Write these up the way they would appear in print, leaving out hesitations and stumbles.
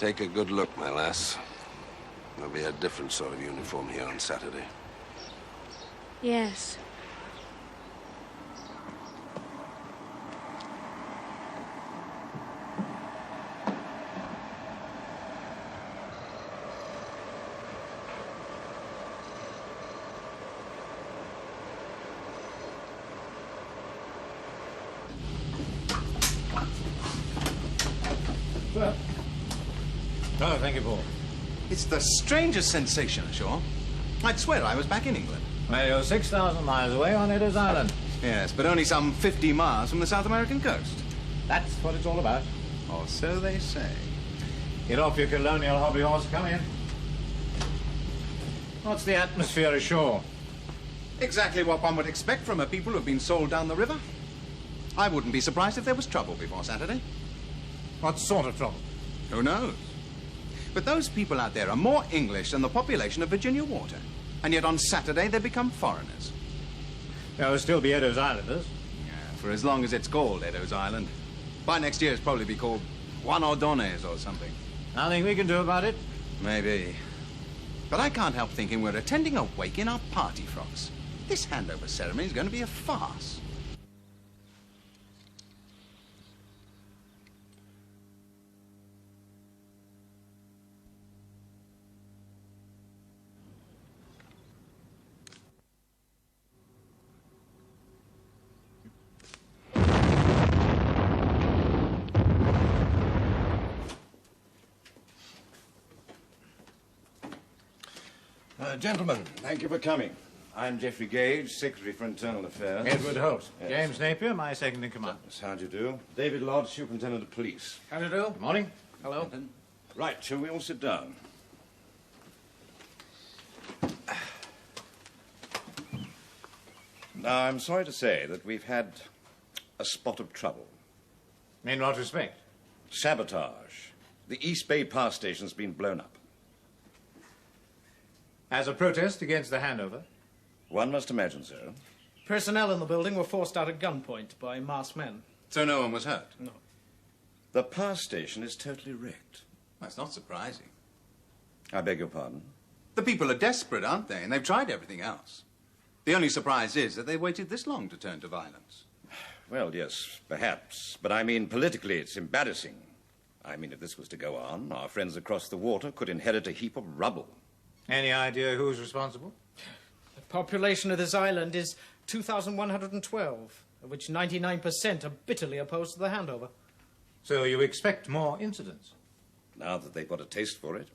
Take a good look, my lass. There'll be a different sort of uniform here on Saturday. Yes. Sir. Oh, thank you, Paul. It's the strangest sensation ashore. I'd swear I was back in England. Well, you're 6,000 miles away on Eddowes Island. Yes, but only some 50 miles from the South American coast. That's what it's all about. Or so they say. Get off your colonial hobby horse. Come in. What's the atmosphere ashore? Exactly what one would expect from a people who've been sold down the river. I wouldn't be surprised if there was trouble before Saturday. What sort of trouble? Who knows? But those people out there are more English than the population of Virginia Water. And yet on Saturday they become foreigners. There will still be Eddowes Islanders. Yeah, for as long as it's called Eddowes Island. By next year it's probably be called Juan Ordonez or something. Nothing we can do about it? Maybe. But I can't help thinking we're attending a wake in our party frocks. This handover ceremony is going to be a farce. Gentlemen, thank you for coming. I'm Geoffrey Gage, Secretary for Internal Affairs. Edward Holt. Yes. James Napier, my second in command. How do you do? David Lodge, Superintendent of Police. How do you do? Good morning. Hello. Right, shall we all sit down? Now, I'm sorry to say that we've had a spot of trouble. In what respect? Sabotage. The East Bay Power Station's been blown up. As a protest against the handover? One must imagine so. Personnel in the building were forced out at gunpoint by masked men. So no one was hurt? No. The power station is totally wrecked. That's not surprising. I beg your pardon? The people are desperate, aren't they? And they've tried everything else. The only surprise is that they waited this long to turn to violence. Well, yes, perhaps. But I mean, politically, it's embarrassing. I mean, if this was to go on, our friends across the water could inherit a heap of rubble. Any idea who's responsible? The population of this island is 2,112, of which 99% are bitterly opposed to the handover. So you expect more incidents? Now that they've got a taste for it.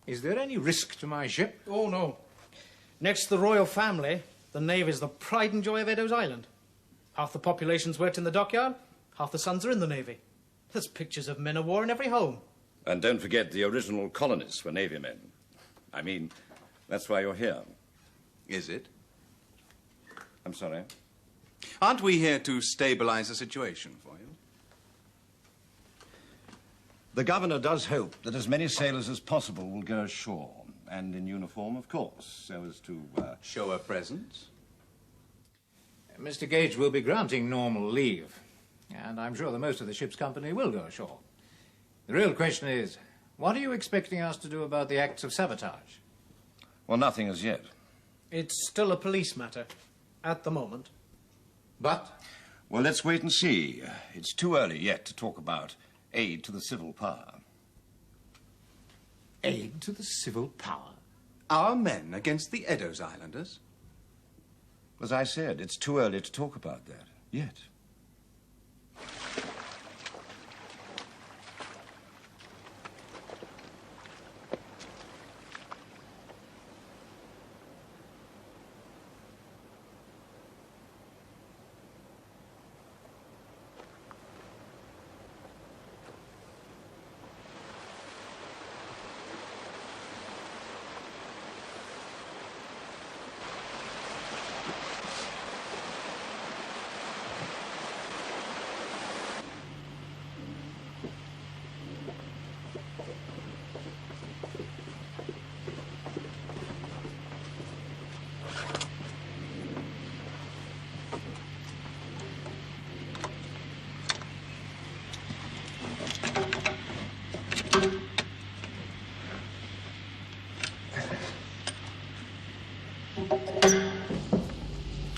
Is there any risk to my ship? Oh, no. Next to the royal family, the Navy is the pride and joy of Eddowes Island. Half the population's worked in the dockyard, half the sons are in the Navy. There's pictures of men of war in every home. And don't forget the original colonists were Navy men. I mean, that's why you're here. Is it? I'm sorry. Aren't we here to stabilize the situation for you? The governor does hope that as many sailors as possible will go ashore. And in uniform, of course, so as to... Show a presence? Mr. Gage will be granting normal leave. And I'm sure that most of the ship's company will go ashore. The real question is, what are you expecting us to do about the acts of sabotage? Well, nothing as yet. It's still a police matter, at the moment. But? Well, let's wait and see. It's too early yet to talk about aid to the civil power. Aid to the civil power? Our men against the Eddowes Islanders? As I said, it's too early to talk about that, yet.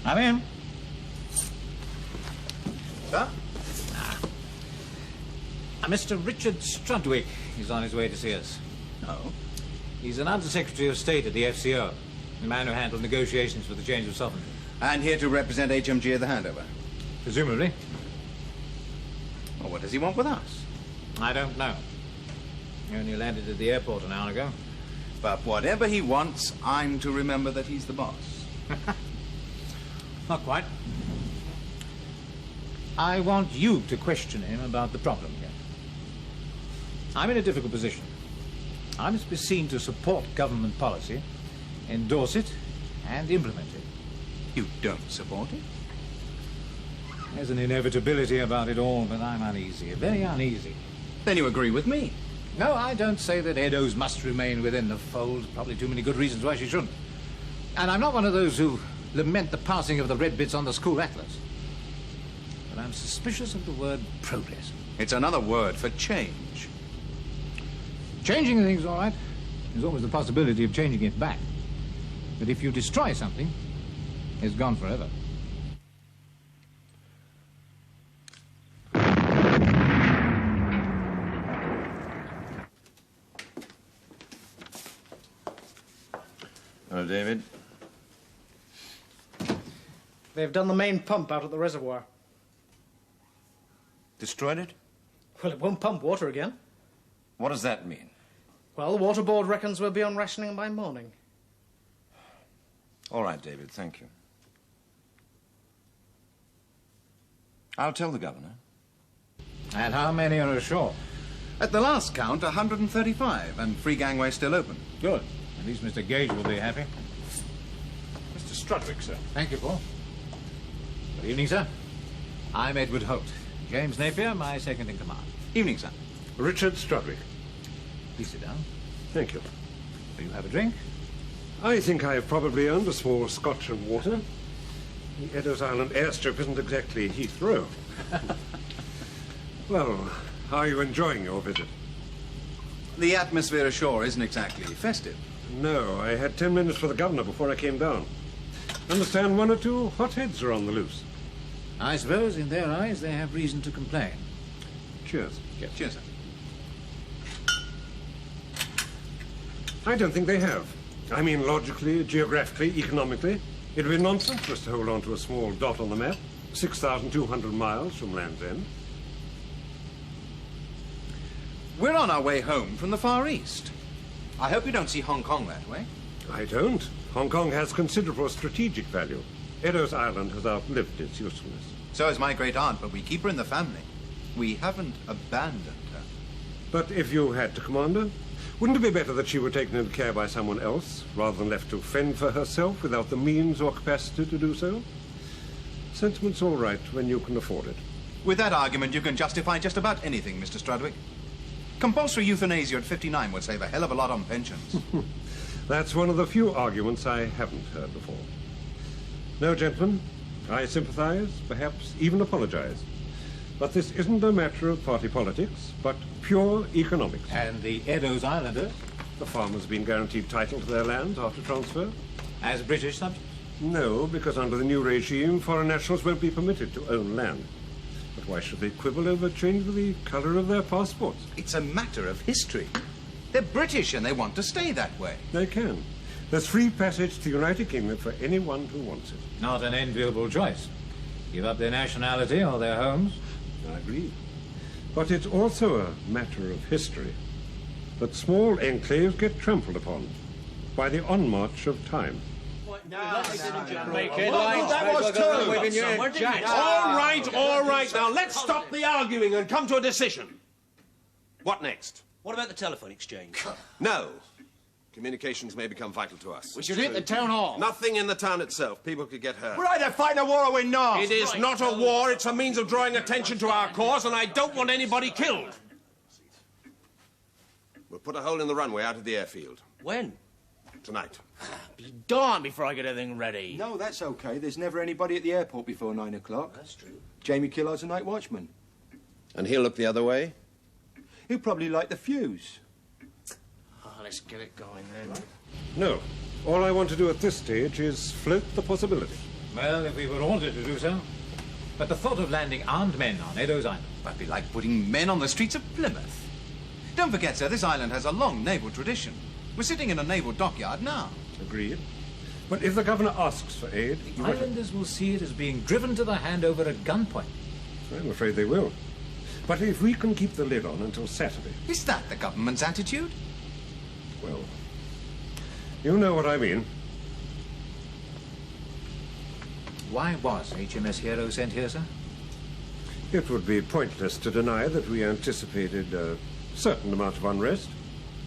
I'm in. Sir? Mr. Richard Strudwick is on his way to see us. Oh. He's an Under-Secretary of State at the FCO, the man who handled negotiations for the change of sovereignty. And here to represent HMG at the handover. Presumably. Well, what does he want with us? I don't know. He only landed at the airport an hour ago. But whatever he wants, I'm to remember that he's the boss. Not quite. I want you to question him about the problem here. I'm in a difficult position. I must be seen to support government policy, endorse it, and implement it. You don't support it? There's an inevitability about it all, but I'm uneasy, very uneasy. Then you agree with me. No, I don't say that Eddowes must remain within the fold. Probably too many good reasons why she shouldn't. And I'm not one of those who lament the passing of the red bits on the school atlas. But I'm suspicious of the word progress. It's another word for change. Changing things, all right. There's always the possibility of changing it back. But if you destroy something, it's gone forever. Hello, David. They've done the main pump out at the reservoir. Destroyed it? Well, it won't pump water again. What does that mean? Well, the water board reckons we'll be on rationing by morning. All right, David, thank you. I'll tell the governor. And how many are ashore? At the last count, 135, and free gangway still open. Good. At least Mr. Gage will be happy. Mr. Strudwick, sir. Thank you, Paul. Good evening, sir. I'm Edward Holt. James Napier, my second in command. Evening, sir. Richard Strudwick. Please sit down. Thank you. Will you have a drink? I think I have probably earned a small scotch and water. The Eddowes Island airstrip isn't exactly Heathrow. Well, how are you enjoying your visit? The atmosphere ashore isn't exactly festive. No, I had 10 minutes for the governor before I came down. Understand one or two hotheads are on the loose. I suppose in their eyes they have reason to complain. Cheers. Yes. Cheers, sir. I don't think they have. I mean, logically, geographically, economically. It would be nonsense for us to hold on to a small dot on the map, 6,200 miles from Land's End. We're on our way home from the Far East. I hope you don't see Hong Kong that way. I don't. Hong Kong has considerable strategic value. Eddowes Island has outlived its usefulness. So is my great aunt, but we keep her in the family. We haven't abandoned her. But if you had to command her, wouldn't it be better that she were taken into care by someone else, rather than left to fend for herself without the means or capacity to do so? Sentiment's all right when you can afford it. With that argument, you can justify just about anything, Mr. Strudwick. Compulsory euthanasia at 59 would save a hell of a lot on pensions. That's one of the few arguments I haven't heard before. No, gentlemen, I sympathize, perhaps even apologize. But this isn't a matter of party politics, but pure economics. And the Eddowes Islanders, The farmers have been guaranteed title to their land after transfer? as British subjects? No, because under the new regime, foreign nationals won't be permitted to own land. But why should they quibble over changing the colour of their passports? It's a matter of history. They're British and they want to stay that way. They can. There's free passage to the United Kingdom for anyone who wants it. Not an enviable choice. Give up their nationality or their homes. I agree. But it's also a matter of history. That small enclaves get trampled upon by the onmarch of time. All right. Now, let's stop the arguing and come to a decision. What next? What about the telephone exchange? No. Communications may become vital to us. We should hit the town hall. Nothing in the town itself. People could get hurt. We're either fighting a war or we're not. It is not a war. It's a means of drawing attention to our cause, and I don't want anybody killed. We'll put a hole in the runway out of the airfield. When? Tonight. Be darned before I get everything ready. No, that's okay. There's never anybody at the airport before 9 o'clock. That's true. Jamie Killard's a night watchman. And he'll look the other way? He'll probably light the fuse. Oh, let's get it going then. No. All I want to do at this stage is float the possibility. Well, if we were ordered to do so. But the thought of landing armed men on Eddowes Island... That'd be like putting men on the streets of Plymouth. Don't forget, sir, this island has a long naval tradition. We're sitting in a naval dockyard now. Agreed. But if the governor asks for aid... The islanders will see it as being driven to the handover at gunpoint. I'm afraid they will. But if we can keep the lid on until Saturday... Is that the government's attitude? Well, you know what I mean. Why was HMS Hero sent here, sir? It would be pointless to deny that we anticipated a certain amount of unrest.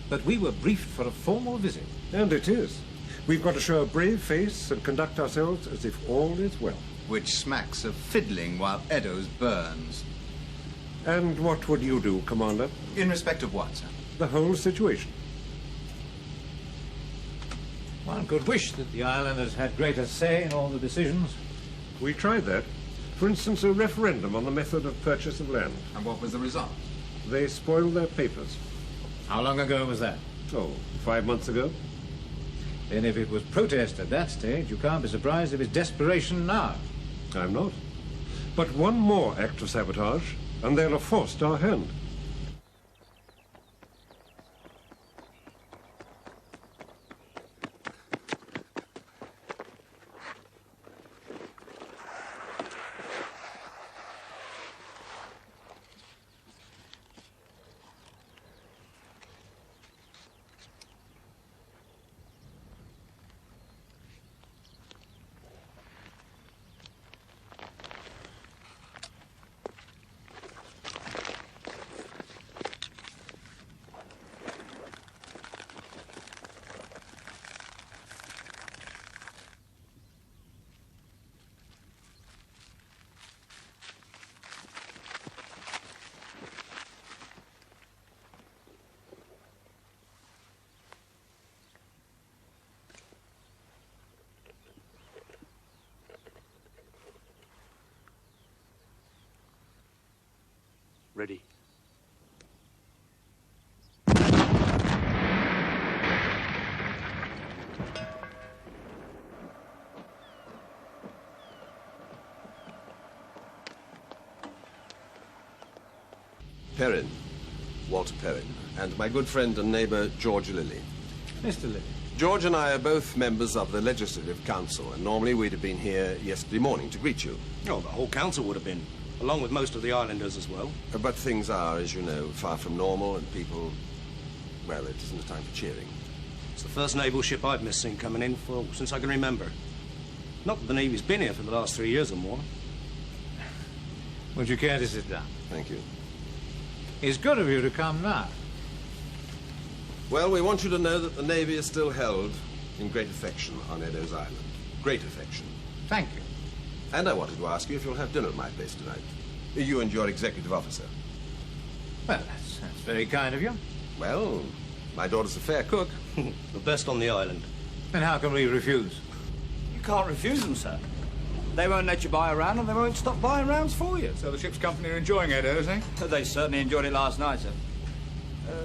But we were briefed for a formal visit. And it is. We've got to show a brave face and conduct ourselves as if all is well. Which smacks of fiddling while Eddowes burns. And what would you do, Commander? In respect of what, sir? The whole situation. One could wish that the islanders had greater say in all the decisions. We tried that. For instance, a referendum on the method of purchase of land. And what was the result? They spoiled their papers. How long ago was that? Oh, 5 months ago. Then if it was protest at that stage, you can't be surprised if it's desperation now. I'm not. But one more act of sabotage, and they'll have forced our hand. Ready. Perrin, Walter Perrin, and my good friend and neighbor, George Lilly. Mr. Lilly. George and I are both members of the Legislative Council, and normally we'd have been here yesterday morning to greet you. Oh, the whole council would have been, along with most of the islanders as well. But things are, as you know, far from normal, and people, well, it isn't a time for cheering. It's the first naval ship I've missed seen coming in since I can remember. Not that the Navy's been here for the last 3 years or more. Would you care to sit down? Thank you. It's good of you to come now. Well, we want you to know that the Navy is still held in great affection on Eddowes Island. Great affection. Thank you. And I wanted to ask you if you'll have dinner at my place tonight. You and your executive officer. Well, that's very kind of you. Well, my daughter's a fair cook. The best on the island. Then how can we refuse? You can't refuse them, sir. They won't let you buy a round, and they won't stop buying rounds for you. So the ship's company are enjoying Eddowes, eh? They certainly enjoyed it last night, sir.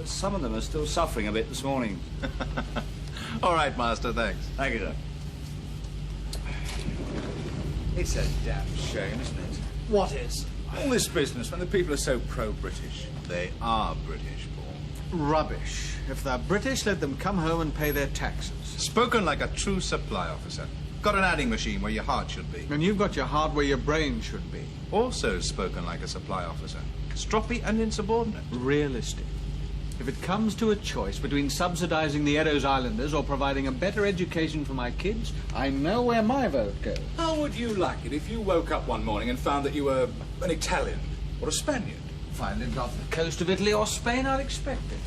Some of them are still suffering a bit this morning. All right, Master, thanks. Thank you, sir. It's a damn shame, isn't it? What is? All this business when the people are so pro-British. They are British, Paul. Rubbish. If they're British, let them come home and pay their taxes. Spoken like a true supply officer. Got an adding machine where your heart should be. And you've got your heart where your brain should be. Also spoken like a supply officer. Stroppy and insubordinate. Realistic. If it comes to a choice between subsidizing the Eddowes Islanders or providing a better education for my kids, I know where my vote goes. How would you like it if you woke up one morning and found that you were an Italian or a Spaniard? If I lived off the coast of Italy or Spain, I'd expect it.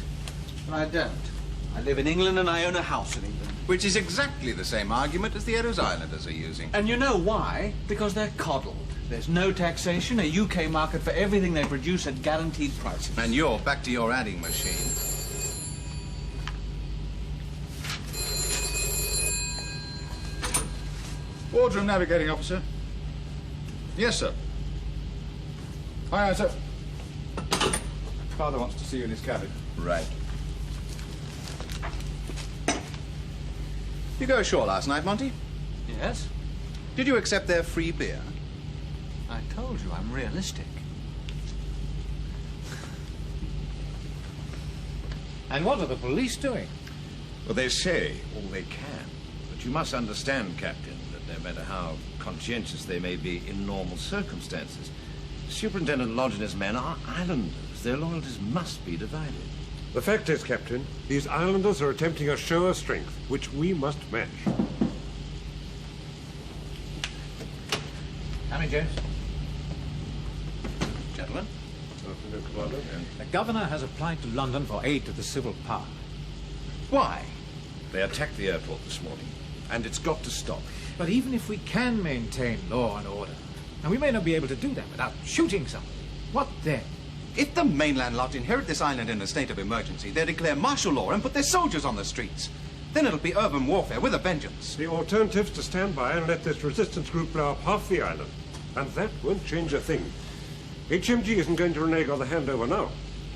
But I don't. I live in England and I own a house in England. Which is exactly the same argument as the Eddowes Islanders are using. And you know why? Because they're coddled. There's no taxation, a UK market for everything they produce at guaranteed prices. And you're back to your adding machine. Wardroom navigating officer. Yes, sir. Aye, sir. Father wants to see you in his cabin. Right. You go ashore last night, Monty? Yes? Did you accept their free beer? I told you I'm realistic. And what are the police doing? Well, they say all they can. But you must understand, Captain, that no matter how conscientious they may be in normal circumstances, Superintendent Lodge and his men are islanders. Their loyalties must be divided. The fact is, Captain, these islanders are attempting a show of strength, which we must match. Come in, James. Gentlemen. Afternoon, Commander. The governor has applied to London for aid to the civil power. Why? They attacked the airport this morning, and it's got to stop. But even if we can maintain law and order, and we may not be able to do that without shooting someone, what then? If the mainland lot inherit this island in a state of emergency, they declare martial law and put their soldiers on the streets. Then it'll be urban warfare with a vengeance. The alternative's to stand by and let this resistance group blow up half the island. And that won't change a thing. HMG isn't going to renege on the handover now.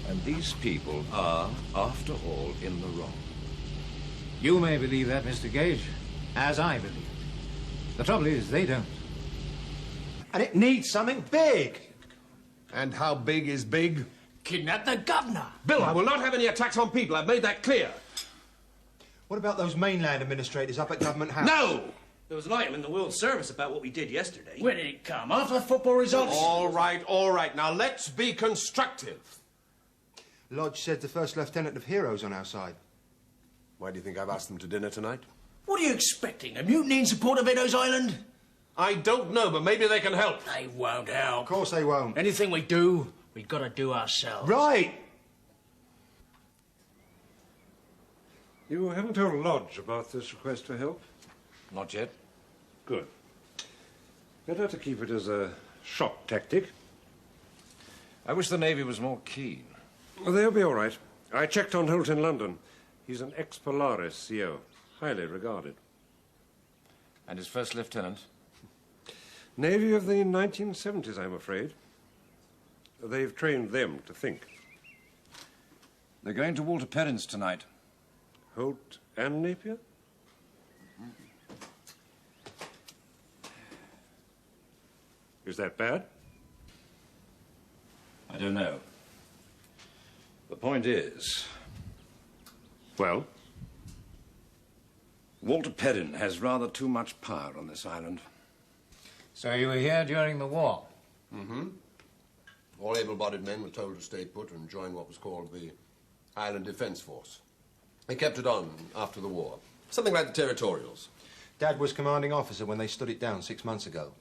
And these people are, after all, in the wrong. You may believe that, Mr. Gage, as I believe it. The trouble is, they don't. And it needs something big. And how big is big? Kidnap the governor. Bill, I will not have any attacks on people. I've made that clear. What about those mainland administrators up at Government House? No! There was an item in the World Service about what we did yesterday. Where did it come? After the football results? All right, all right. Now, let's be constructive. Lodge said the first lieutenant of heroes on our side. Why do you think I've asked them to dinner tonight? What are you expecting? A mutiny in support of Eddowes Island? I don't know, but maybe they can help. They won't help. Of course they won't. Anything we do, we got to do ourselves. Right! You haven't told Lodge about this request for help? Not yet. Good. Better to keep it as a shock tactic. I wish the Navy was more keen. Well, they'll be all right. I checked on Holt in London. He's an ex-Polaris CO, highly regarded. And his first lieutenant? Navy of the 1970s, I'm afraid. They've trained them to think. They're going to Walter Perrin's tonight. Holt and Napier? Is that bad? I don't know. The point is... Well? Walter Perrin has rather too much power on this island. So you were here during the war? Mm-hmm. All able-bodied men were told to stay put and join what was called the Island Defence Force. They kept it on after the war. Something like the Territorials. Dad was commanding officer when they stood it down 6 months ago.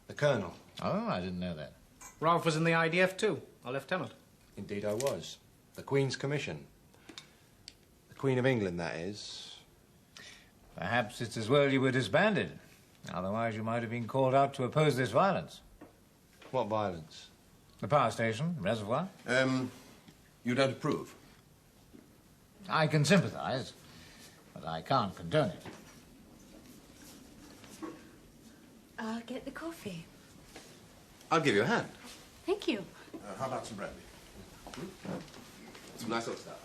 The colonel. Oh, I didn't know that. Ralph was in the IDF too, a lieutenant. Indeed I was. The Queen's Commission. The Queen of England, that is. Perhaps it's as well you were disbanded. Otherwise you might have been called out to oppose this violence. What violence? The power station, reservoir. You don't approve? I can sympathize, but I can't condone it. I'll get the coffee. I'll give you a hand. Thank you. How about some brandy? Some nice old stuff.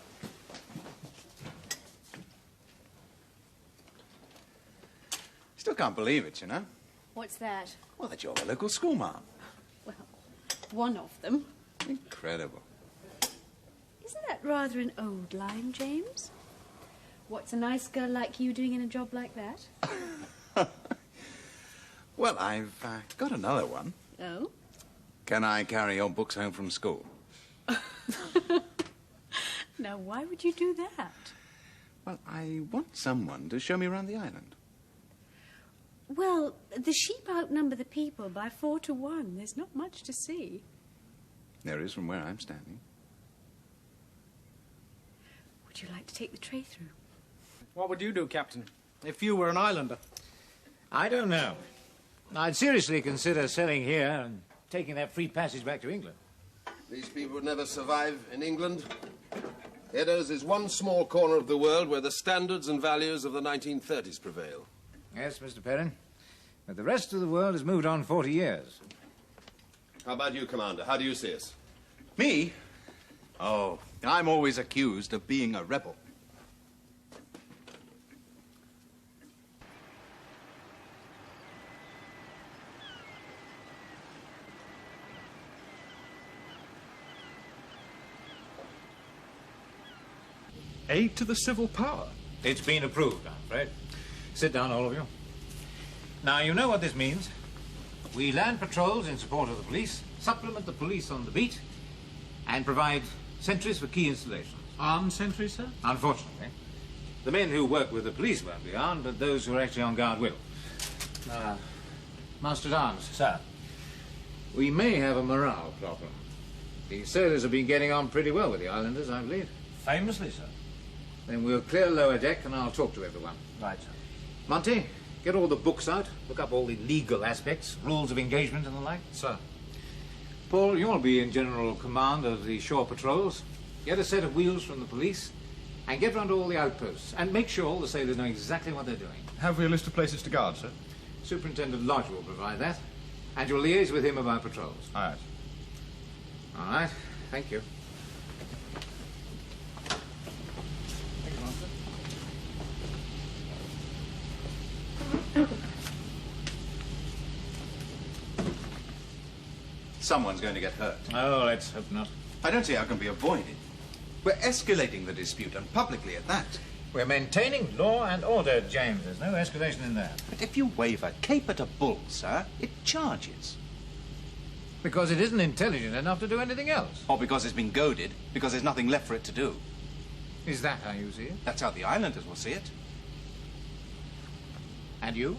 Still can't believe it, you know. What's that? Well, that you're the local schoolmarm. Well, one of them. Incredible. Isn't that rather an old line, James? What's a nice girl like you doing in a job like that? Well, I've got another one. Oh? Can I carry your books home from school? Now, why would you do that? Well, I want someone to show me around the island. Well, the sheep outnumber the people by 4 to 1. There's not much to see. There is from where I'm standing. Would you like to take the tray through? What would you do, Captain, if you were an islander? I don't know. I'd seriously consider selling here and taking that free passage back to England. These people would never survive in England. Eddowes is one small corner of the world where the standards and values of the 1930s prevail. Yes, Mr. Perrin. But the rest of the world has moved on 40 years. How about you, Commander? How do you see us? Me? Oh, I'm always accused of being a rebel. aid to the civil power. It's been approved, I'm afraid. Sit down, all of you. Now, you know what this means. We land patrols in support of the police, supplement the police on the beat, and provide sentries for key installations. Armed sentries, sir? Unfortunately. The men who work with the police won't be armed, but those who are actually on guard will. Master-at-arms. Sir. We may have a morale problem. The sailors have been getting on pretty well with the islanders, I believe. Famously, sir. Then we'll clear lower deck and I'll talk to everyone. Right, sir. Monty, get all the books out. Look up all the legal aspects, rules of engagement and the like. Sir. Paul, you'll be in general command of the shore patrols. Get a set of wheels from the police and get round to all the outposts and make sure all the sailors know exactly what they're doing. Have we a list of places to guard, sir? Superintendent Lodge will provide that, and you'll liaise with him about patrols. All right. All right. Thank you. Thank you, Master. Someone's going to get hurt. Oh, let's hope not. I don't see how it can be avoided. We're escalating the dispute, and publicly at that. We're maintaining law and order, James. There's no escalation in that. But if you wave a cape at a bull, sir, it charges. Because it isn't intelligent enough to do anything else. Or because it's been goaded, because there's nothing left for it to do. Is that how you see it? That's how the islanders will see it. And you?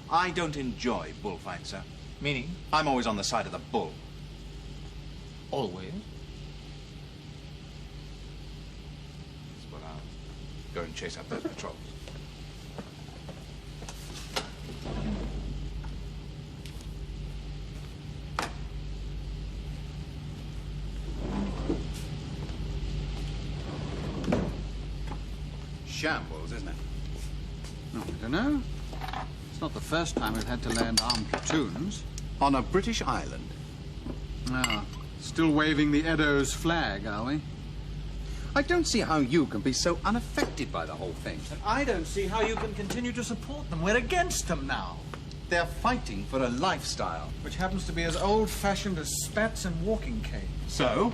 I don't enjoy bullfights, sir. Meaning? I'm always on the side of the bull. Always? Well, I'll go and chase up those patrols. Shambles, isn't it? No, I don't know. It's not the first time we've had to land armed platoons. On a British island. Ah, still waving the Eddowes flag, are we? I don't see how you can be so unaffected by the whole thing. And I don't see how you can continue to support them. We're against them now. They're fighting for a lifestyle. Which happens to be as old-fashioned as spats and walking canes. So?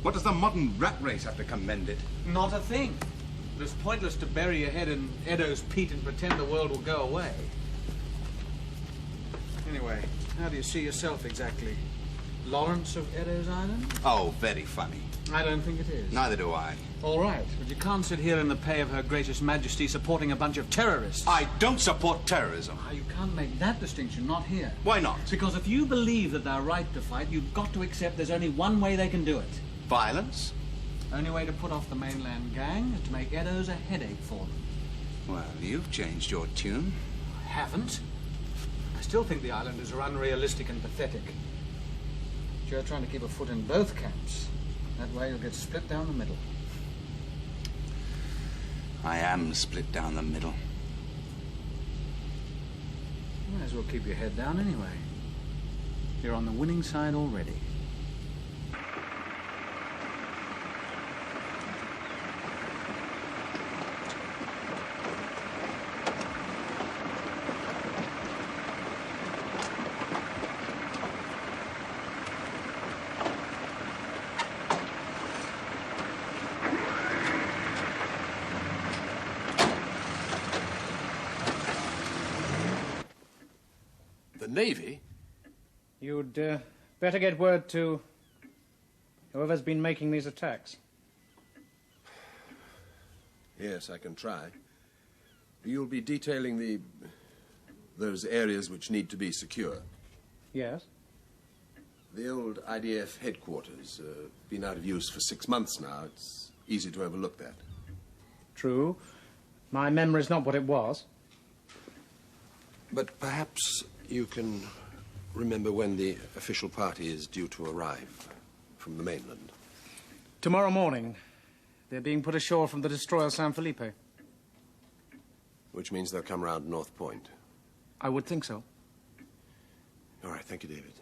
What does the modern rat race have to commend it? Not a thing. It's pointless to bury your head in Eddowes peat and pretend the world will go away. Anyway, how do you see yourself exactly? Lawrence of Eddowes Island? Oh, very funny. I don't think it is. Neither do I. All right, but you can't sit here in the pay of Her Gracious Majesty supporting a bunch of terrorists. I don't support terrorism. You can't make that distinction, not here. Why not? Because if you believe that they're right to fight, you've got to accept there's only one way they can do it. Violence? Only way to put off the mainland gang is to make Eddowes a headache for them. Well, you've changed your tune. I haven't. I still think the islanders are unrealistic and pathetic. But you're trying to keep a foot in both camps. That way you'll get split down the middle. I am split down the middle. You might as well keep your head down anyway. You're on the winning side already. Navy? You'd better get word to whoever's been making these attacks. Yes, I can try. You'll be detailing those areas which need to be secure. Yes? The old IDF headquarters, been out of use for 6 months now. It's easy to overlook that. True. My memory's not what it was. But perhaps you can remember when the official party is due to arrive from the mainland. Tomorrow morning. They're being put ashore from the destroyer San Felipe. Which means they'll come round North Point. I would think so. All right, thank you, David.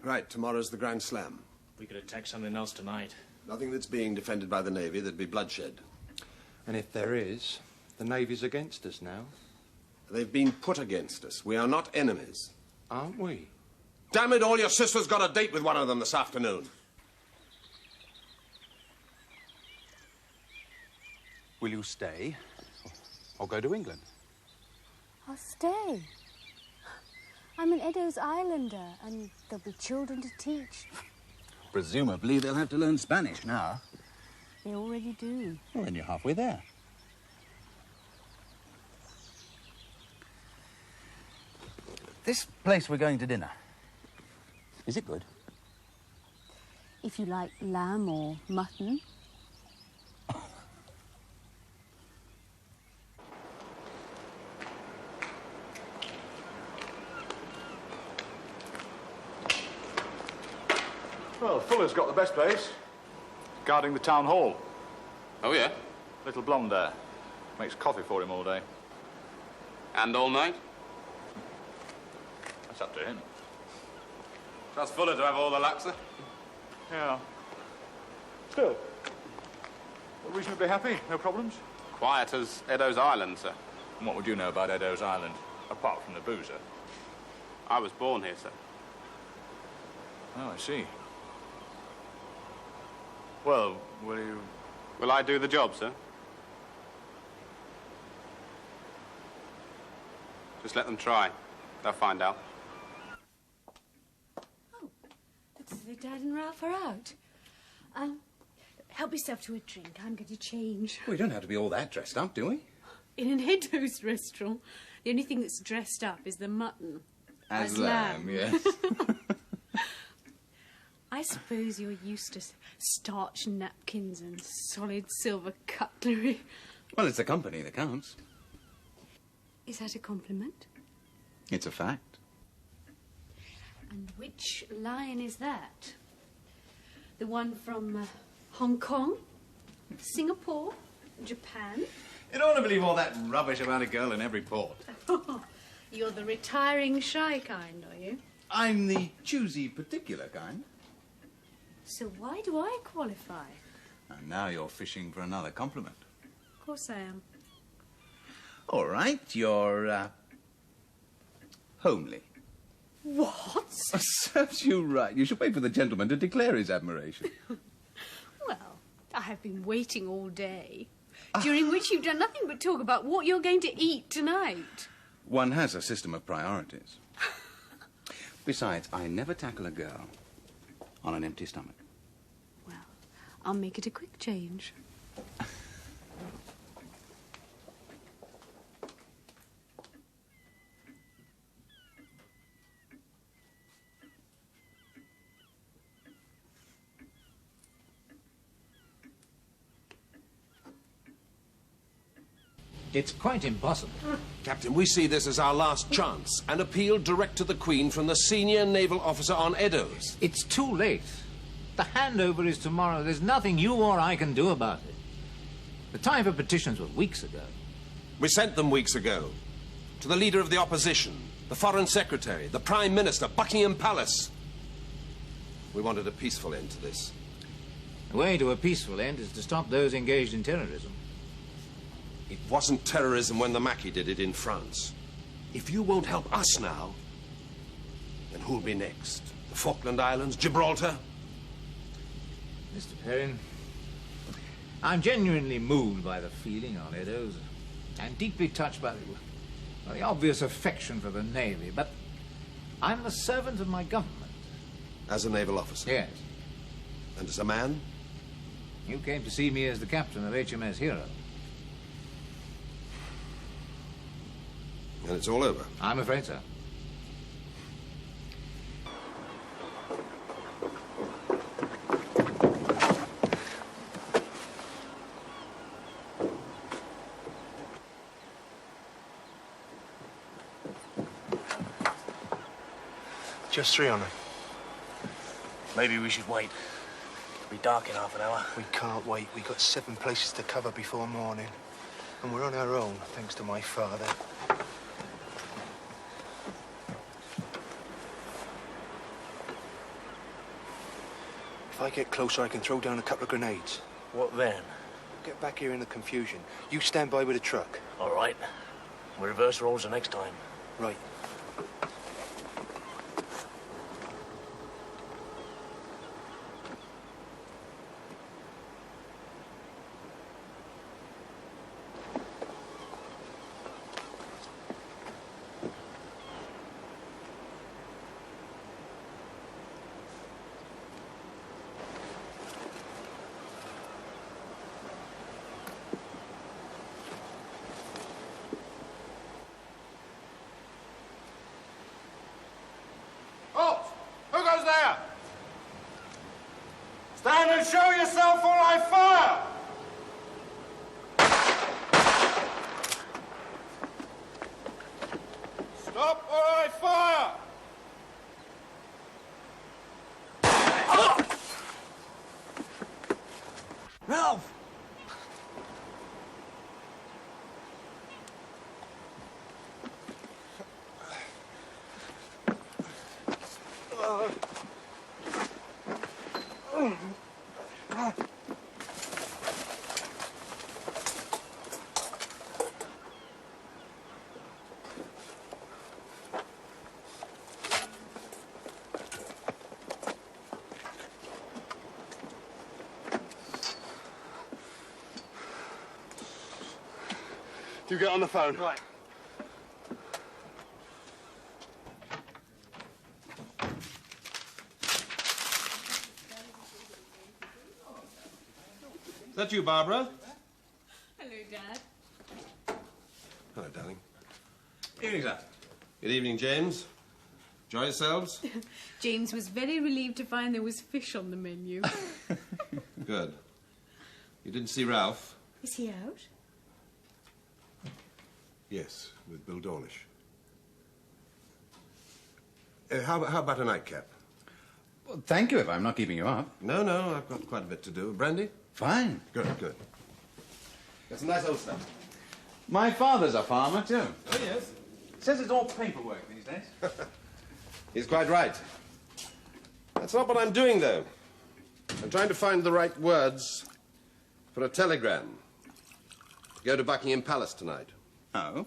Right, tomorrow's the Grand Slam. We could attack something else tonight. Nothing that's being defended by the Navy, there'd be bloodshed. And if there is, the Navy's against us now. They've been put against us. We are not enemies. Aren't we? Damn it all, your sister's got a date with one of them this afternoon. Will you stay or go to England? I'll stay. I'm an Eddowes Islander, and there'll be children to teach. Presumably they'll have to learn Spanish now. They already do. Well, then you're halfway there. This place we're going to dinner, is it good? If you like lamb or mutton. Well, Fuller's got the best place. Guarding the town hall. Oh, yeah? Little blonde there. Makes coffee for him all day. And all night? That's up to him. Trust Fuller to have all the luck, sir. Yeah. Still, we're reasonably happy. No problems. Quiet as Eddowes Island, sir. And what would you know about Eddowes Island, apart from the boozer? I was born here, sir. Oh, I see. Well, will you... Will I do the job, sir? Just let them try. They'll find out. Looks as though Dad and Ralph are out. Help yourself to a drink. I'm going to change. We don't have to be all that dressed up, do we? In an Eddowes restaurant, the only thing that's dressed up is the mutton. As lamb, yes. I suppose you're used to starch napkins and solid silver cutlery. Well, it's the company that counts. Is that a compliment? It's a fact. And which lion is that? The one from Hong Kong, Singapore, Japan? You don't want to believe all that rubbish about a girl in every port. You're the retiring shy kind, are you? I'm the choosy particular kind. So why do I qualify? And now you're fishing for another compliment. Of course I am. All right, you're, homely. What? Serves you right. You should wait for the gentleman to declare his admiration. Well, I have been waiting all day, during which you've done nothing but talk about what you're going to eat tonight. One has a system of priorities. Besides, I never tackle a girl on an empty stomach. Well, I'll make it a quick change. It's quite impossible. Captain, we see this as our last chance. An appeal direct to the Queen from the senior naval officer on Eddowes. It's too late. The handover is tomorrow. There's nothing you or I can do about it. The time for petitions was weeks ago. We sent them weeks ago. To the leader of the opposition, the foreign secretary, the prime minister, Buckingham Palace. We wanted a peaceful end to this. The way to a peaceful end is to stop those engaged in terrorism. It wasn't terrorism when the Mackie did it in France. If you won't help us now, then who'll be next? The Falkland Islands? Gibraltar? Mr. Perrin, I'm genuinely moved by the feeling on Eddowes. I'm deeply touched by the obvious affection for the Navy, but I'm the servant of my government. As a naval officer? Yes. And as a man? You came to see me as the captain of HMS Hero. And it's all over? I'm afraid so. Just 3 on them. Maybe we should wait. It'll be dark in half an hour. We can't wait. We've got 7 places to cover before morning. And we're on our own, thanks to my father. If I get closer, I can throw down a couple of grenades. What then? Get back here in the confusion. You stand by with a truck. All right. We'll reverse roles the next time. Right. Stand and show yourself or I fire! Stop or I fire! Ralph! You get on the phone. Right. Is that you, Barbara? Hello, Dad. Hello, darling. Evening, sir. Good evening, James. Enjoy yourselves? James was very relieved to find there was fish on the menu. Good. You didn't see Ralph? Is he out? Yes, with Bill Dawlish. How about a nightcap? Well, thank you if I'm not keeping you up. No, I've got quite a bit to do. Brandy? Fine. Good. That's some nice old stuff. My father's a farmer, too. Oh, yes? Says it's all paperwork these days. He's quite right. That's not what I'm doing, though. I'm trying to find the right words for a telegram to go to Buckingham Palace tonight. Oh?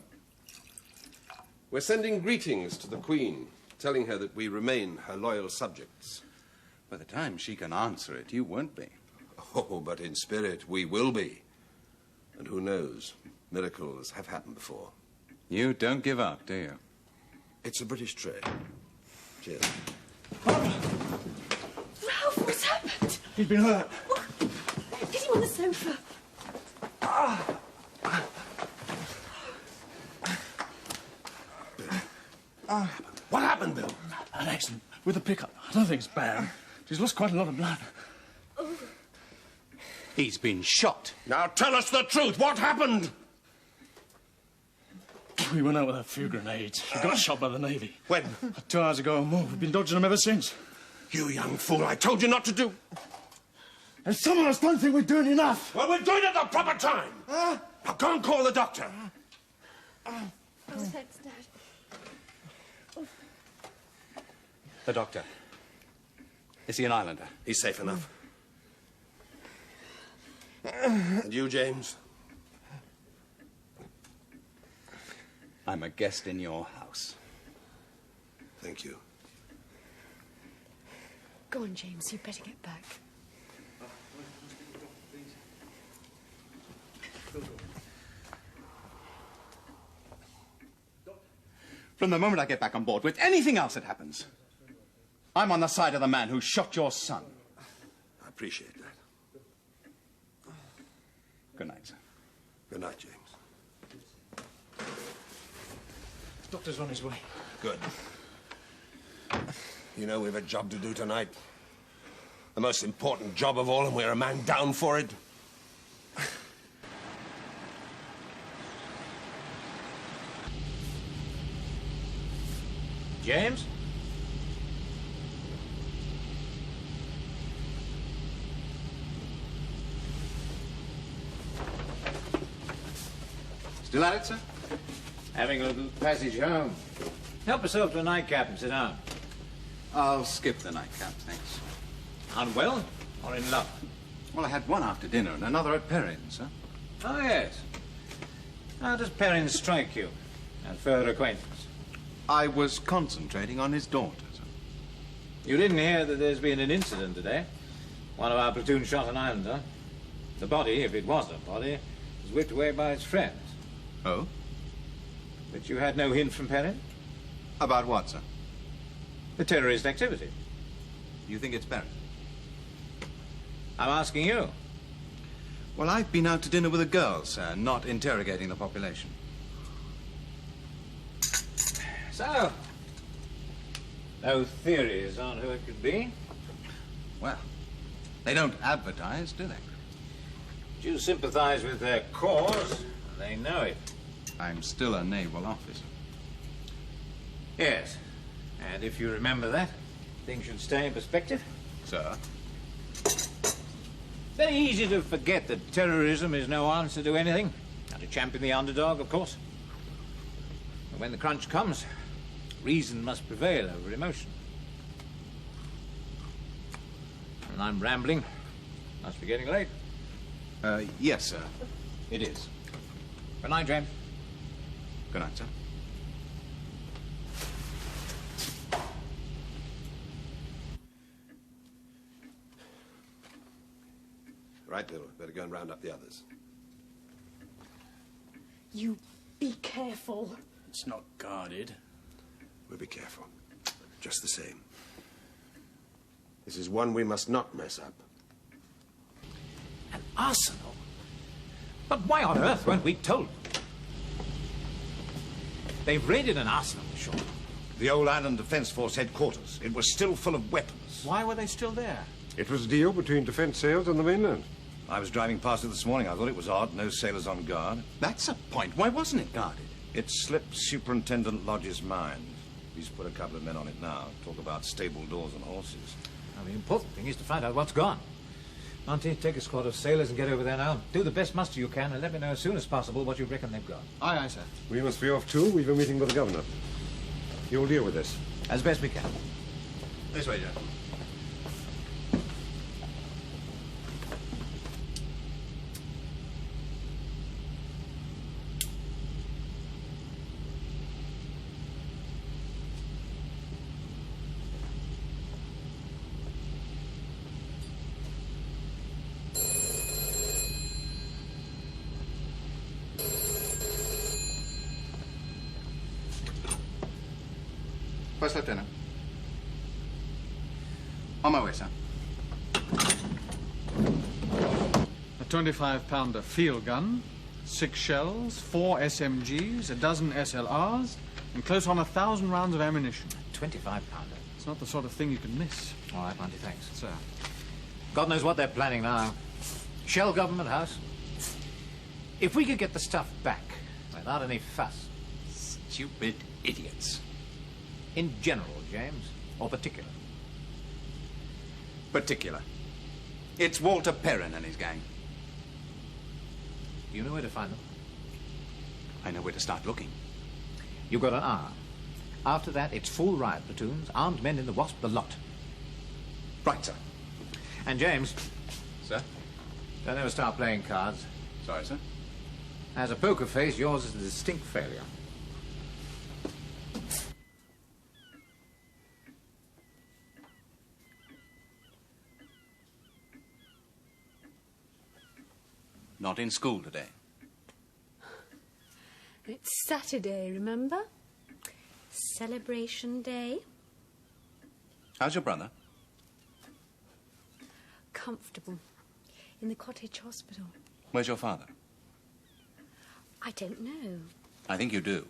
We're sending greetings to the Queen, telling her that we remain her loyal subjects. By the time she can answer it, you won't be. Oh, but in spirit, we will be. And who knows, miracles have happened before. You don't give up, do you? It's a British trade. Cheers. Ralph, what's happened? He's been hurt. Get him on the sofa. What happened, Bill? An accident with a pickup. I don't think it's bad. She's lost quite a lot of blood. He's been shot. Now tell us the truth. What happened? We went out with a few grenades. She got shot by the Navy. When? 2 hours ago or more. We've been dodging them ever since. You young fool, I told you not to do. And some of us don't think we're doing enough. Well, we're doing it at the proper time. Now go and call the doctor. Oh, thanks, Dad. The doctor. Is he an islander? He's safe enough. And you, James? I'm a guest in your house. Thank you. Go on, James. You'd better get back. From the moment I get back on board, with anything else that happens, I'm on the side of the man who shot your son. I appreciate that. Good night, sir. Good night, James. The doctor's on his way. Good. You know, we've a job to do tonight. The most important job of all, and we're a man down for it. James? Still at it, sir? Having a little passage home. Help yourself to a nightcap and sit down. I'll skip the nightcap, thanks. Unwell or in love? Well, I had one after dinner and another at Perrin's, sir. Oh, yes. How does Perrin strike you? And further acquaintance. I was concentrating on his daughter, sir. You didn't hear that there's been an incident today? One of our platoon shot an islander. The body, if it was a body, was whipped away by its friends. Oh? But you had no hint from Perrin? About what, sir? The terrorist activity. You think it's Perrin? I'm asking you. Well, I've been out to dinner with the girls, sir, not interrogating the population. So, no theories on who it could be? Well, they don't advertise, do they? You sympathize with their cause, and they know it. I'm still a naval officer. Yes, and if you remember that, things should stay in perspective. Sir? Very easy to forget that terrorism is no answer to anything, and to champion the underdog, of course. But when the crunch comes, reason must prevail over emotion. And I'm rambling. Must be getting late. Yes, sir. It is. Good night, James. Good night, sir. Right, Bill. Better go and round up the others. You be careful. It's not guarded. We'll be careful. Just the same. This is one we must not mess up. An arsenal? But why on earth weren't we told? They've raided an arsenal ashore. The old Island Defence Force headquarters. It was still full of weapons. Why were they still there? It was a deal between defence sales and the mainland. I was driving past it this morning. I thought it was odd. No sailors on guard. That's a point. Why wasn't it guarded? It slipped Superintendent Lodge's mind. He's put a couple of men on it now. Talk about stable doors and horses. Now, the important thing is to find out what's gone. Auntie, take a squad of sailors and get over there now. Do the best muster you can and let me know as soon as possible what you reckon they've got. Aye, aye, sir. We must be off too. We've a meeting with the governor. You'll deal with this. As best we can. This way, Joe. First Lieutenant. On my way, sir. A 25-pounder field gun, 6 shells, 4 SMGs, a dozen SLRs, and close on 1,000 rounds of ammunition. 25-pounder? It's not the sort of thing you can miss. All right, Auntie, thanks. Sir. God knows what they're planning now. Shell Government House. If we could get the stuff back without any fuss. Stupid idiots. In general, James, or particular? Particular. It's Walter Perrin and his gang. Do you know where to find them? I know where to start looking. You've got an hour. After that, it's full riot platoons, armed men in the Wasp, the lot. Right, sir. And James. Sir? Don't ever start playing cards. Sorry, sir. As a poker face, yours is a distinct failure. Not in school today. It's Saturday, remember? Celebration day. How's your brother? Comfortable. In the cottage hospital. Where's your father? I don't know. I think you do.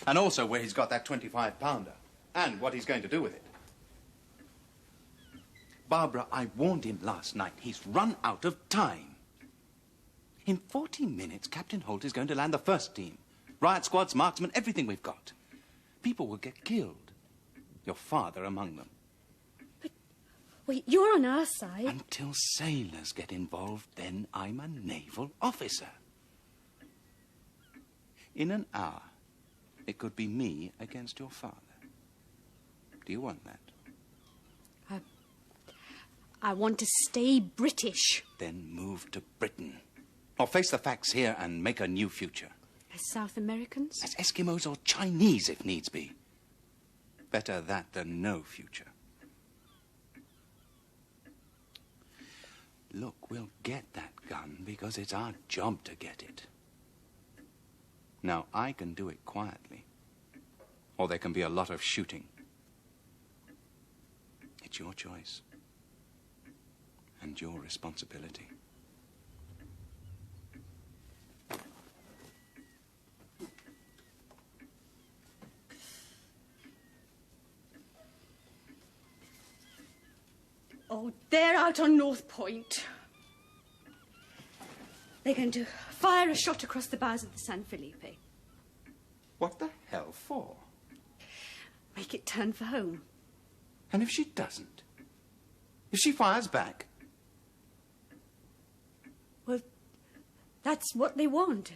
And also where he's got that 25-pounder. And what he's going to do with it. Barbara, I warned him last night. He's run out of time. In 40 minutes, Captain Holt is going to land the first team. Riot squads, marksmen, everything we've got. People will get killed. Your father among them. Well, you're on our side. Until sailors get involved, then I'm a naval officer. In an hour, it could be me against your father. Do you want that? I want to stay British. Then move to Britain. Or face the facts here and make a new future. As South Americans? As Eskimos or Chinese, if needs be. Better that than no future. Look, we'll get that gun because it's our job to get it. Now, I can do it quietly, or there can be a lot of shooting. It's your choice and your responsibility. Oh, they're out on North Point. They're going to fire a shot across the bows of the San Felipe. What the hell for? Make it turn for home. And if she doesn't? If she fires back? Well, that's what they want.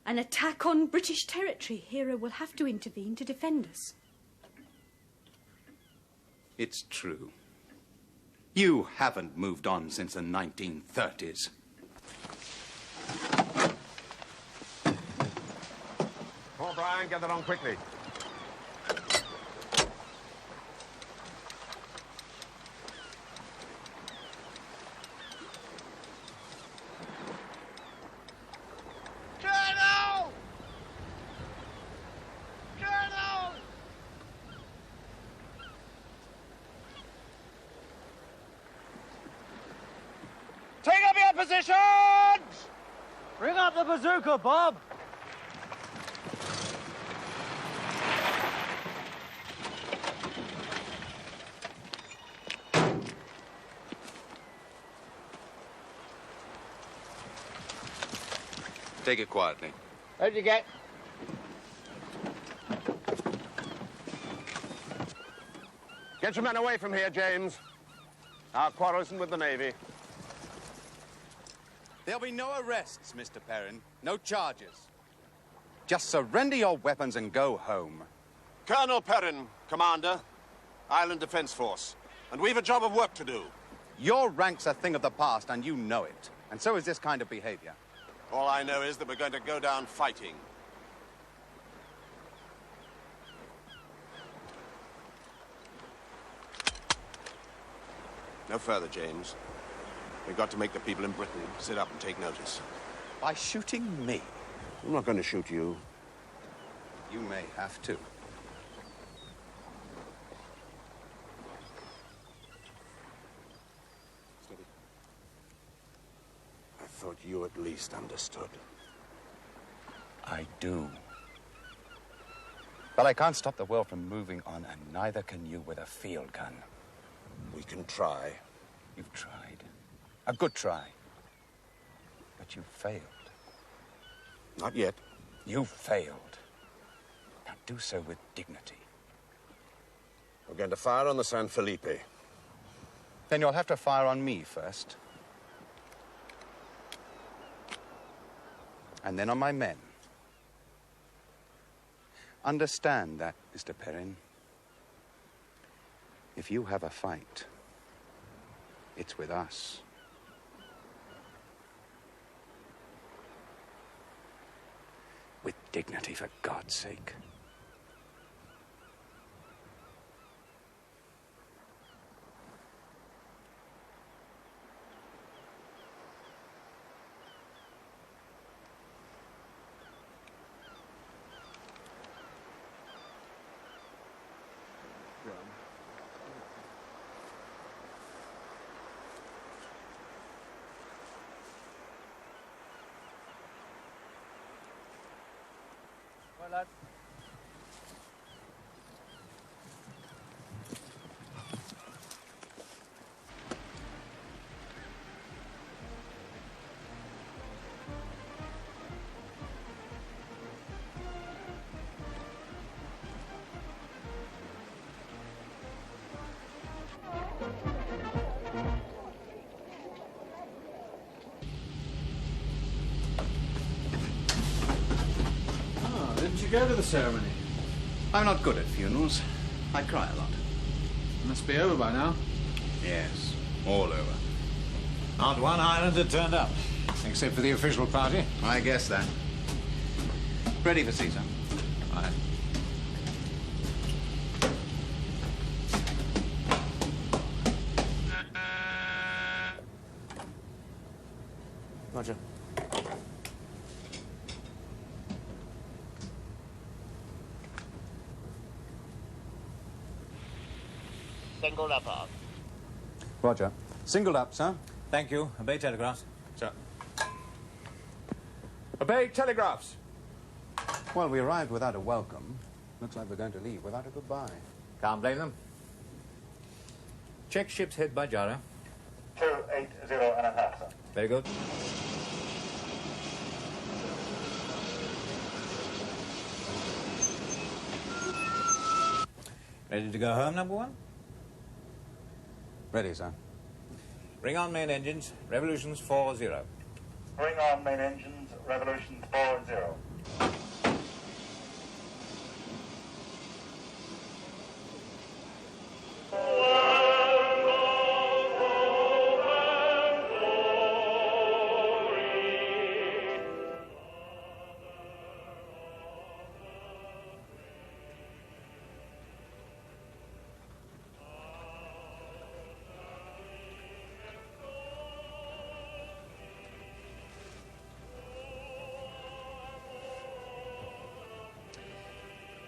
An attack on British territory. Hero will have to intervene to defend us. It's true. You haven't moved on since the 1930s. Come on, Brian, get that on quickly. Colonel! Colonel! Take up your positions! Bring up the bazooka, Bob. Take it quietly. What'd you get? Get your men away from here, James. Our quarrel isn't with the Navy. There'll be no arrests, Mr. Perrin. No charges. Just surrender your weapons and go home. Colonel Perrin, Commander, Island Defense Force. And we've a job of work to do. Your rank's a thing of the past, and you know it. And so is this kind of behavior. All I know is that we're going to go down fighting. No further, James. We've got to make the people in Britain sit up and take notice. By shooting me? I'm not going to shoot you. You may have to. Steady. I thought you at least understood. I do. But I can't stop the world from moving on, and neither can you with a field gun. We can try. You've tried. A good try. But you failed. Not yet. You failed. Now do so with dignity. We're going to fire on the San Felipe. Then you'll have to fire on me first. And then on my men. Understand that, Mr. Perrin. If you have a fight, it's with us. With dignity, for God's sake. Well, lad. Didn't you go to the ceremony? I'm not good at funerals. I cry a lot. Must be over by now. Yes, all over. Not one islander turned up, except for the official party. I guess that. Ready for sea, sir. Aye. Roger. Singled up on. Roger. Singled up, sir. Thank you. Obey telegraphs. Sir. Obey telegraphs. Well, we arrived without a welcome. Looks like we're going to leave without a goodbye. Can't blame them. Check ship's head by gyro. 280.5, sir. Very good. Ready to go home, number one? Ready, sir. Bring on main engines. Revolutions 40. Bring on main engines, revolutions 40.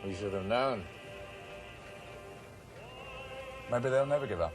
We should have known. Maybe they'll never give up.